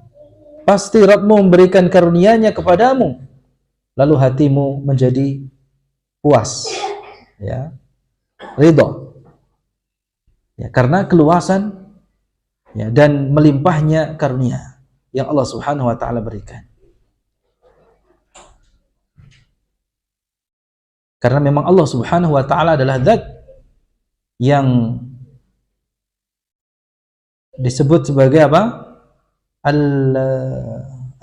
pasti Rabbmu memberikan karunia-Nya kepadamu, lalu hatimu menjadi puas, ya, ridha, ya, karena keluasan, ya, dan melimpahnya karunia yang Allah Subhanahu wa taala berikan. Karena memang Allah Subhanahu wa taala adalah zat yang disebut sebagai apa?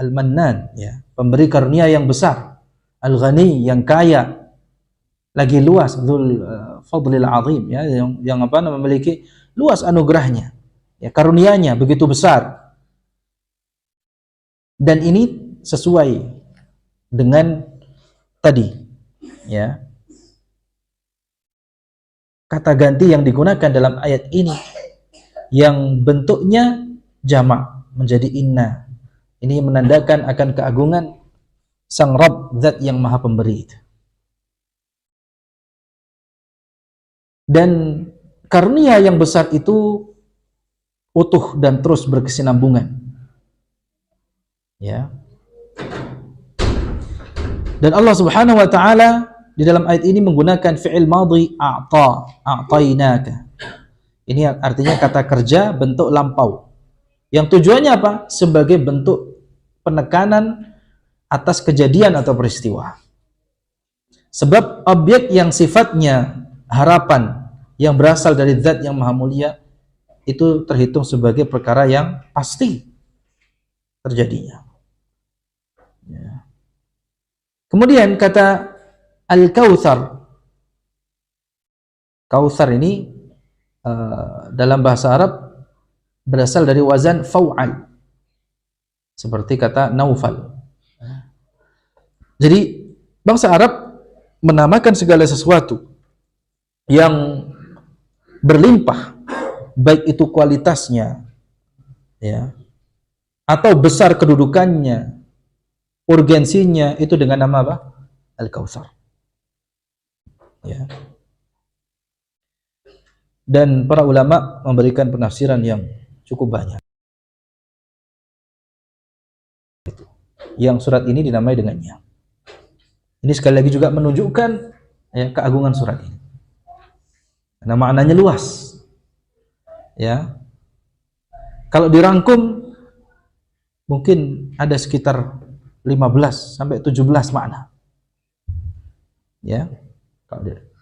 Al-Mannan, ya, pemberi karunia yang besar, Al-Ghani, yang kaya, lagi luas, Dzul Fadlil Azim, ya, yang apa, memiliki luas anugerahnya, ya, karunia-Nya begitu besar. Dan ini sesuai dengan tadi, ya, kata ganti yang digunakan dalam ayat ini yang bentuknya jamak menjadi inna. Ini menandakan akan keagungan Sang Rabb, Zat yang Maha Pemberi itu. Dan karunia yang besar itu utuh dan terus berkesinambungan. Ya. Dan Allah Subhanahu wa taala di dalam ayat ini menggunakan fi'il madhi a'tainaka. Ini artinya kata kerja bentuk lampau. Yang tujuannya apa? Sebagai bentuk penekanan atas kejadian atau peristiwa. Sebab objek yang sifatnya harapan yang berasal dari Zat yang Maha Mulia itu terhitung sebagai perkara yang pasti terjadinya. Ya. Kemudian kata Al-Kautsar. Kautsar ini dalam bahasa Arab berasal dari wazan fau'al. Seperti kata Naufal. Jadi bangsa Arab menamakan segala sesuatu yang berlimpah, baik itu kualitasnya, ya, atau besar kedudukannya, urgensinya, itu dengan nama apa? Al-Kautsar. Ya. Dan para ulama memberikan penafsiran yang cukup banyak. Yang surat ini dinamai dengannya. Ini sekali lagi juga menunjukkan, ya, keagungan surat ini. Karena maknanya luas. Ya. Kalau dirangkum mungkin ada sekitar 15 sampai 17 makna. Ya.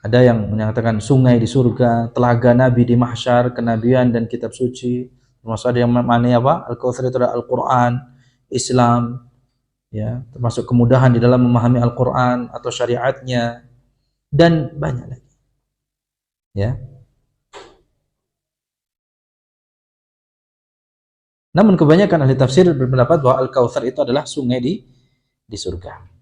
Ada yang menyatakan sungai di surga, telaga Nabi di mahsyar, kenabian dan kitab suci. Termasuk ada yang maknanya apa? Al-Kautsar itu adalah Al-Qur'an, Islam, ya, termasuk kemudahan di dalam memahami Al-Qur'an atau syariatnya, dan banyak lagi. Ya. Namun kebanyakan ahli tafsir berpendapat bahwa Al-Kautsar itu adalah sungai di surga.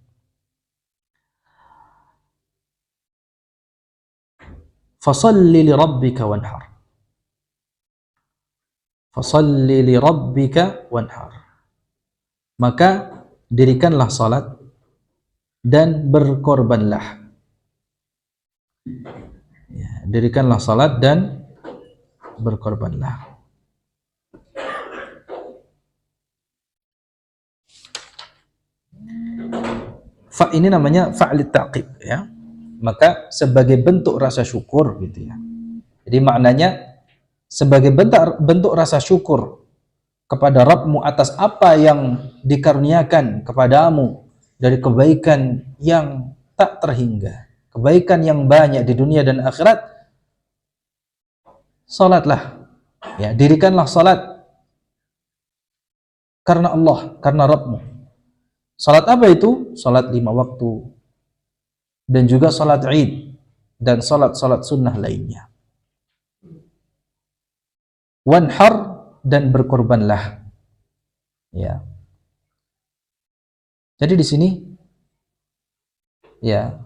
Fasalli li rabbika wanhar. Fasalli li rabbika wanhar. Maka dirikanlah salat dan berkorbanlah. Ya, dirikanlah salat dan berkorbanlah. Fa ini namanya fa'lit taqib, ya. Maka sebagai bentuk rasa syukur gitu ya. Jadi maknanya sebagai bentuk rasa syukur kepada Rabbmu atas apa yang dikaruniakan kepadamu dari kebaikan yang tak terhingga, kebaikan yang banyak di dunia dan akhirat. Salatlah, ya, dirikanlah salat karena Allah, karena Rabbmu. Salat apa itu? Salat 5 waktu dan juga salat Id dan salat-salat sunnah lainnya. Wanhar, dan berkorbanlah. Ya. Jadi di sini, ya,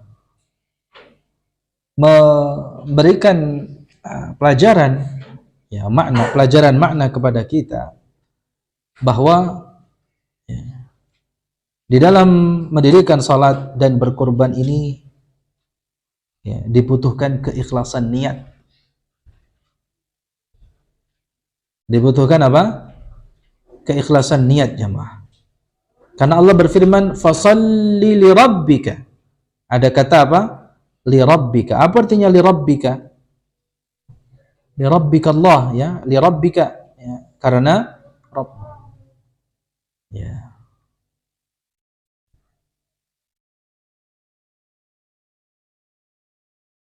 memberikan pelajaran, ya, pelajaran makna kepada kita bahwa, ya, di dalam mendirikan salat dan berkorban ini, ya, dibutuhkan keikhlasan niat. Dibutuhkan apa? Keikhlasan niat, jamaah. Karena Allah berfirman, fasalli li rabbika. Ada kata apa? Li rabbika. Apa artinya li rabbika? Li rabbika Allah, ya, li rabbika, ya, karena Rabb. Ya.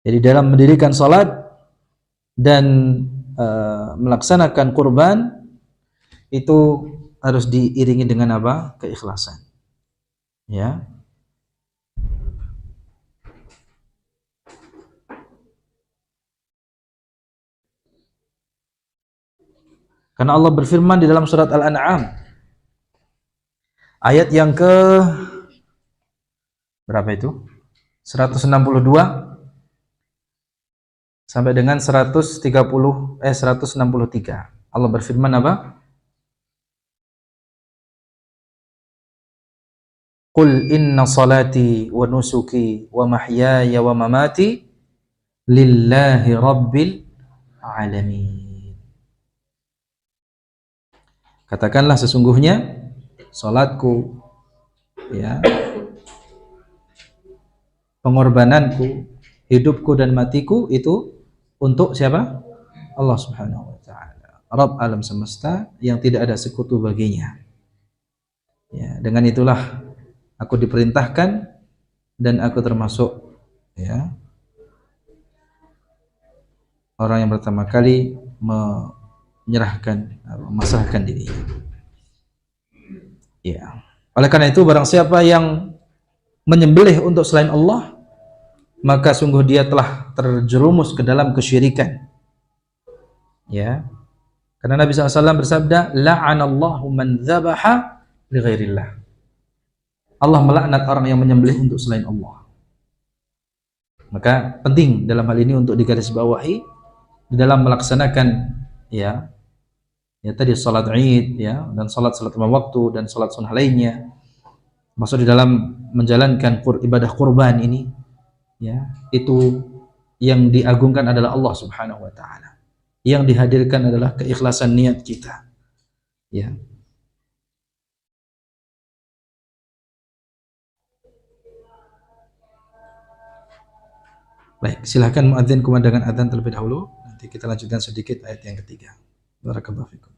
Jadi dalam mendirikan salat dan melaksanakan kurban itu harus diiringi dengan apa? Keikhlasan. Ya. Karena Allah berfirman di dalam surat Al-An'am, Ayat yang ke berapa itu? 162 sampai dengan 163. Allah berfirman apa? Qul inna salati wa nusuki wa mahyaya wa mamati lillahi rabbil alamin. Katakanlah sesungguhnya salatku, ya, pengorbananku, hidupku dan matiku itu untuk siapa? Allah Subhanahu wa taala, Rabb alam semesta yang tidak ada sekutu baginya. Ya, dengan itulah aku diperintahkan dan aku termasuk, ya, orang yang pertama kali memasrahkan dirinya. Ya. Oleh karena itu barang siapa yang menyembelih untuk selain Allah, maka sungguh dia telah terjerumus ke dalam kesyirikan. Ya. Karena Nabi SAW bersabda, la'anallahu man dzabaha li ghairillah. Allah melaknat orang yang menyembelih untuk selain Allah. Maka penting dalam hal ini untuk digarisbawahi di dalam melaksanakan, ya tadi salat Id, ya, dan salat lima waktu dan salat sunnah lainnya. Maksud di dalam menjalankan ibadah kurban ini, ya, itu yang diagungkan adalah Allah Subhanahu wa taala. Yang dihadirkan adalah keikhlasan niat kita. Ya. Baik, silahkan muadzin kumandangkan adzan terlebih dahulu. Nanti kita lanjutkan sedikit ayat yang ketiga. Barakallahu fikum.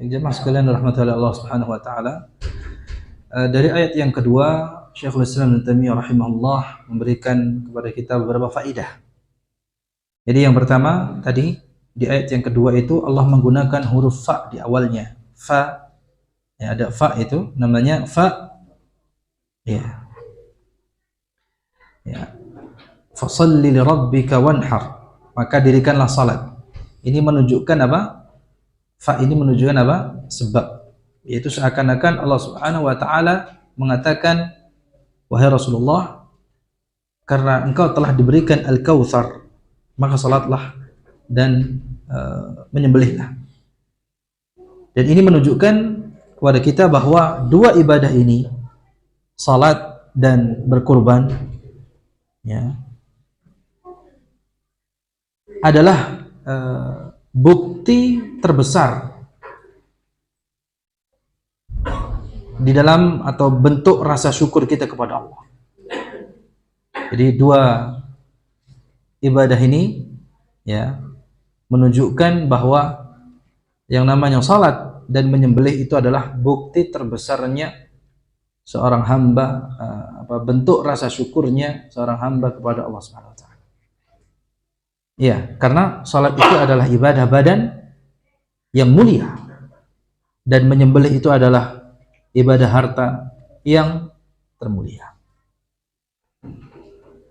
Jemaah sekalian rahmatullahi Allah Subhanahu wa taala. Dari ayat yang kedua, Syekhul Islam Ibnu Taimiyah rahimahullah memberikan kepada kita beberapa faedah. Jadi yang pertama tadi di ayat yang kedua itu Allah menggunakan huruf fa di awalnya. Fa, ya, ada fa itu namanya fa, ya. Ya. Fasholli li rabbika wanhar. Maka dirikanlah salat. Ini menunjukkan apa? Fa ini menunjukkan apa? Sebab. Yaitu seakan-akan Allah Subhanahu wa taala mengatakan, wahai Rasulullah, karena engkau telah diberikan Al-Kautsar, maka salatlah dan menyembelihlah. Dan ini menunjukkan kepada kita bahwa dua ibadah ini, salat dan berkurban, ya, adalah bukti terbesar di dalam atau bentuk rasa syukur kita kepada Allah. Jadi dua ibadah ini, ya, menunjukkan bahwa yang namanya salat dan menyembelih itu adalah bukti terbesarnya seorang hamba, bentuk rasa syukurnya seorang hamba kepada Allah Subhanahu wa taala. Ya, karena salat itu adalah ibadah badan yang mulia dan menyembelih itu adalah ibadah harta yang termulia.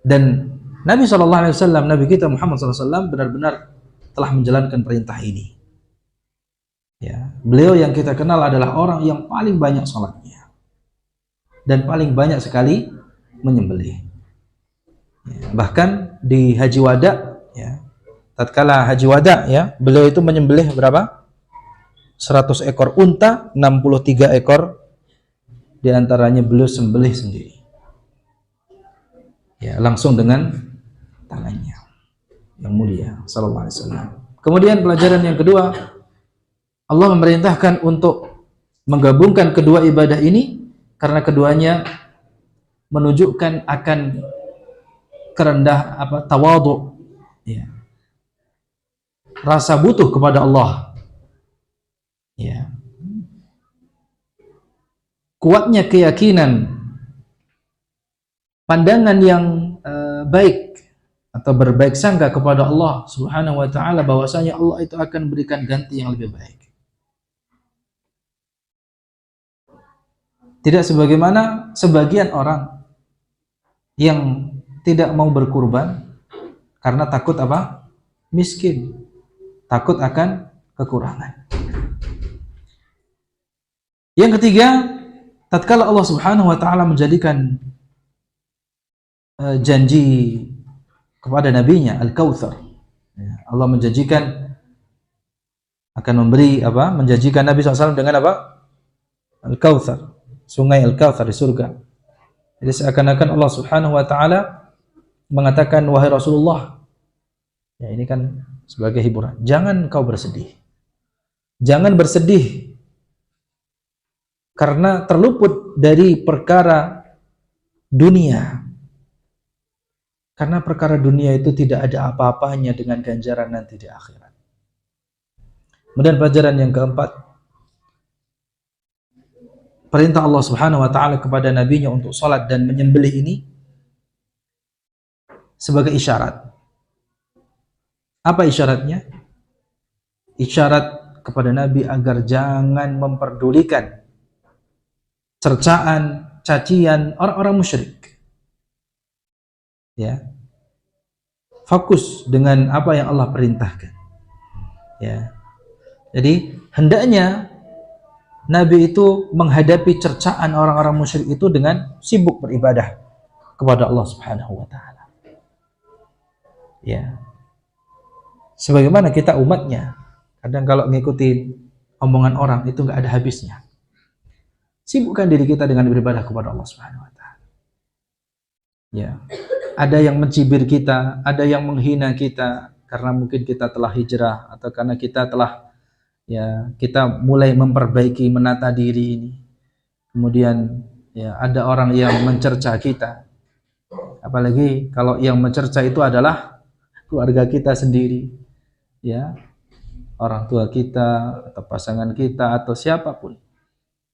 Dan Nabi SAW, Nabi kita Muhammad SAW benar-benar telah menjalankan perintah ini. Ya, beliau yang kita kenal adalah orang yang paling banyak salatnya dan paling banyak sekali menyembelih. Ya, bahkan di Haji Wada, ya, tatkala Haji Wada, ya, beliau itu menyembelih berapa? 100 ekor unta, 63 ekor diantaranya beliau sembelih sendiri. Ya, langsung dengan tangannya yang mulia sallallahu alaihi wasallam. Kemudian pelajaran yang kedua, Allah memerintahkan untuk menggabungkan kedua ibadah ini karena keduanya menunjukkan akan tawadhu, ya, rasa butuh kepada Allah, ya, kuatnya keyakinan, pandangan yang baik atau berbaik sangka kepada Allah Subhanahu wa taala bahwasanya Allah itu akan berikan ganti yang lebih baik. Tidak sebagaimana sebagian orang yang tidak mau berkurban karena takut apa? Miskin, takut akan kekurangan. Yang ketiga, tatkala Allah Subhanahu wa taala menjadikan janji kepada nabinya Al-Kautsar. Ya, Allah menjanjikan akan memberi apa? Menjanjikan Nabi SAW dengan apa? Al-Kautsar, sungai Al-Kautsar di surga. Jadi seakan-akan Allah Subhanahu wa taala mengatakan, wahai Rasulullah, ya ini kan sebagai hiburan, jangan kau bersedih. Jangan bersedih karena terluput dari perkara dunia. Karena perkara dunia itu tidak ada apa-apanya dengan ganjaran nanti di akhirat. Kemudian pelajaran yang keempat, perintah Allah Subhanahu wa taala kepada nabinya untuk salat dan menyembelih ini sebagai isyarat. Apa isyaratnya? Isyarat kepada Nabi agar jangan memperdulikan cercaan, cacian orang-orang musyrik. Ya. Fokus dengan apa yang Allah perintahkan. Ya. Jadi hendaknya Nabi itu menghadapi cercaan orang-orang musyrik itu dengan sibuk beribadah kepada Allah Subhanahu wa taala. Ya. Sebagaimana kita umatnya, kadang kalau ngikutin omongan orang itu nggak ada habisnya. Sibukkan diri kita dengan beribadah kepada Allah Subhanahu wa taala. Ya. Ada yang mencibir kita, ada yang menghina kita karena mungkin kita telah hijrah atau karena kita telah kita mulai memperbaiki, menata diri ini. Kemudian ada orang yang mencerca kita. Apalagi kalau yang mencerca itu adalah keluarga kita sendiri. Ya. Orang tua kita atau pasangan kita atau siapapun.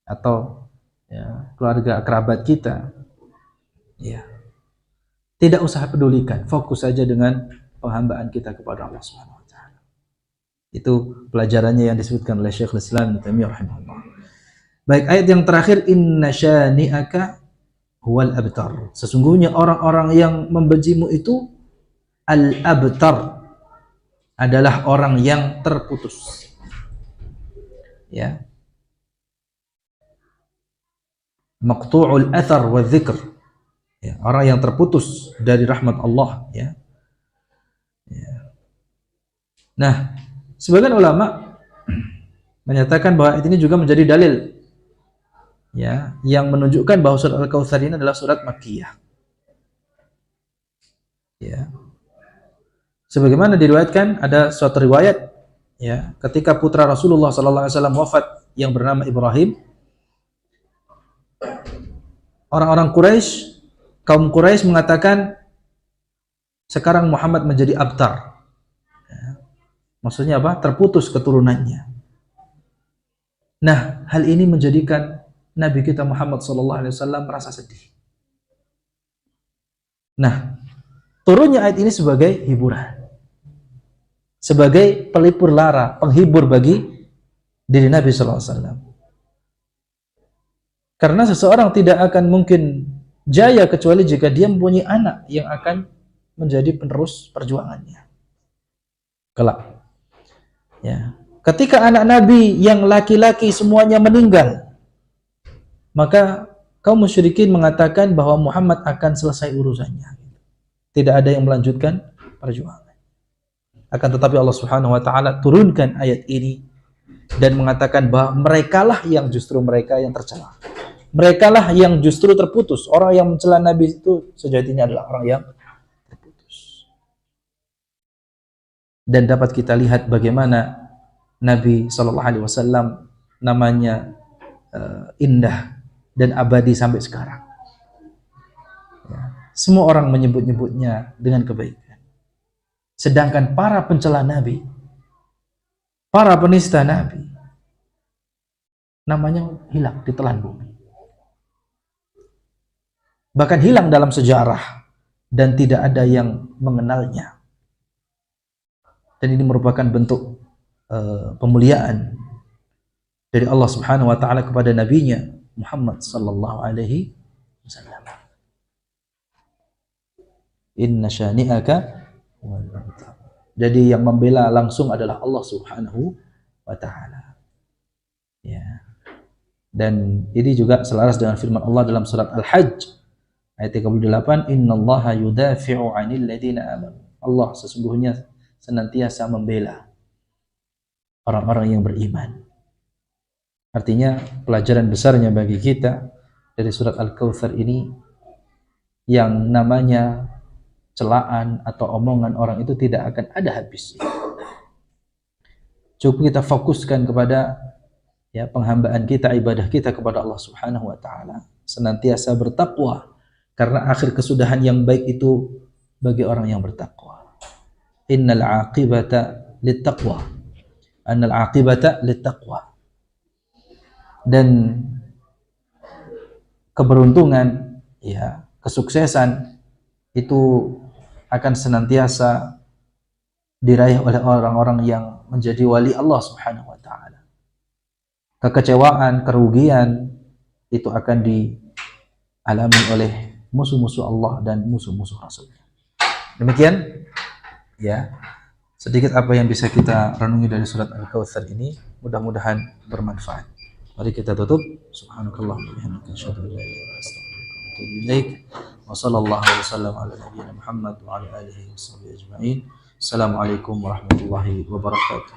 Atau keluarga kerabat kita. Ya. Tidak usah pedulikan, fokus saja dengan penghambaan kita kepada Allah Subhanahu wa taala. Itu pelajarannya yang disebutkan oleh Syekhul Islam Ibnu Taimiyah rahimahullah. Baik, ayat yang terakhir, inna syani'aka huwal abtar. Sesungguhnya orang-orang yang membencimu itu al-abtar, adalah orang yang terputus. Ya. Maqtu'ul athar wa dzikr. Ya, orang yang terputus dari rahmat Allah. Ya. Ya. Nah, sebagian ulama menyatakan bahwa ini juga menjadi dalil yang menunjukkan bahwa surat Al-Kautsar ini adalah surat Makkiyah. Ya. Sebagaimana diriwayatkan, ada suatu riwayat ketika putra Rasulullah sallallahu alaihi wasallam wafat yang bernama Ibrahim, orang-orang Quraisy, kaum Quraisy mengatakan sekarang Muhammad menjadi abtar. Maksudnya apa? Terputus keturunannya. Nah, hal ini menjadikan Nabi kita Muhammad sallallahu alaihi wasallam merasa sedih. Nah, turunnya ayat ini sebagai hiburan. Sebagai pelipur lara, penghibur bagi diri Nabi sallallahu alaihi wasallam. Karena seseorang tidak akan mungkin jaya kecuali jika dia mempunyai anak yang akan menjadi penerus perjuangannya kelak. Ya. Ketika anak Nabi yang laki-laki semuanya meninggal, maka kaum musyrikin mengatakan bahwa Muhammad akan selesai urusannya. Tidak ada yang melanjutkan perjuangan. Akan tetapi Allah Subhanahu wa taala turunkan ayat ini dan mengatakan bahwa merekalah yang justru mereka yang tercela. Merekalah yang justru terputus. Orang yang mencela Nabi itu sejatinya adalah orang yang terputus. Dan dapat kita lihat bagaimana Nabi SAW namanya indah dan abadi sampai sekarang. Ya. Semua orang menyebut-nyebutnya dengan kebaikan. Sedangkan para pencela Nabi, para penista Nabi, namanya hilang di telan bumi. Bahkan hilang dalam sejarah dan tidak ada yang mengenalnya. Dan ini merupakan bentuk pemuliaan dari Allah Subhanahu wa taala kepada nabinya Muhammad sallallahu alaihi wasallam. Inna syani'aka wal abtar. Jadi yang membela langsung adalah Allah Subhanahu wa taala. Ya. Dan ini juga selaras dengan firman Allah dalam surat Al-Hajj ayat 38, innallaha yudafi'u 'anil ladzina amanu. Allah sesungguhnya senantiasa membela orang-orang yang beriman. Artinya pelajaran besarnya bagi kita dari surat Al-Kautsar ini, yang namanya celaan atau omongan orang itu tidak akan ada habisnya. Cukup kita fokuskan kepada penghambaan kita, ibadah kita kepada Allah Subhanahu wa taala, senantiasa bertakwa, karena akhir kesudahan yang baik itu bagi orang yang bertakwa. Innal 'aqibata littaqwa. Annal 'aqibata littaqwa. Dan keberuntungan, kesuksesan itu akan senantiasa diraih oleh orang-orang yang menjadi wali Allah Subhanahu wa taala. Kekecewaan, kerugian itu akan dialami oleh musuh-musuh Allah dan musuh-musuh Rasulnya. Demikian sedikit apa yang bisa kita renungi dari surat Al-Kautsar ini, mudah-mudahan bermanfaat. Mari kita tutup. Subhanakallah wa bihamdika asyhadu an la ilaha illa anta astaghfiruka wa atubu ilaik. Wa sallallahu wasallam ala nabiyyina Muhammad wa ala alihi washabbihi ajma'in. Assalamualaikum warahmatullahi wabarakatuh.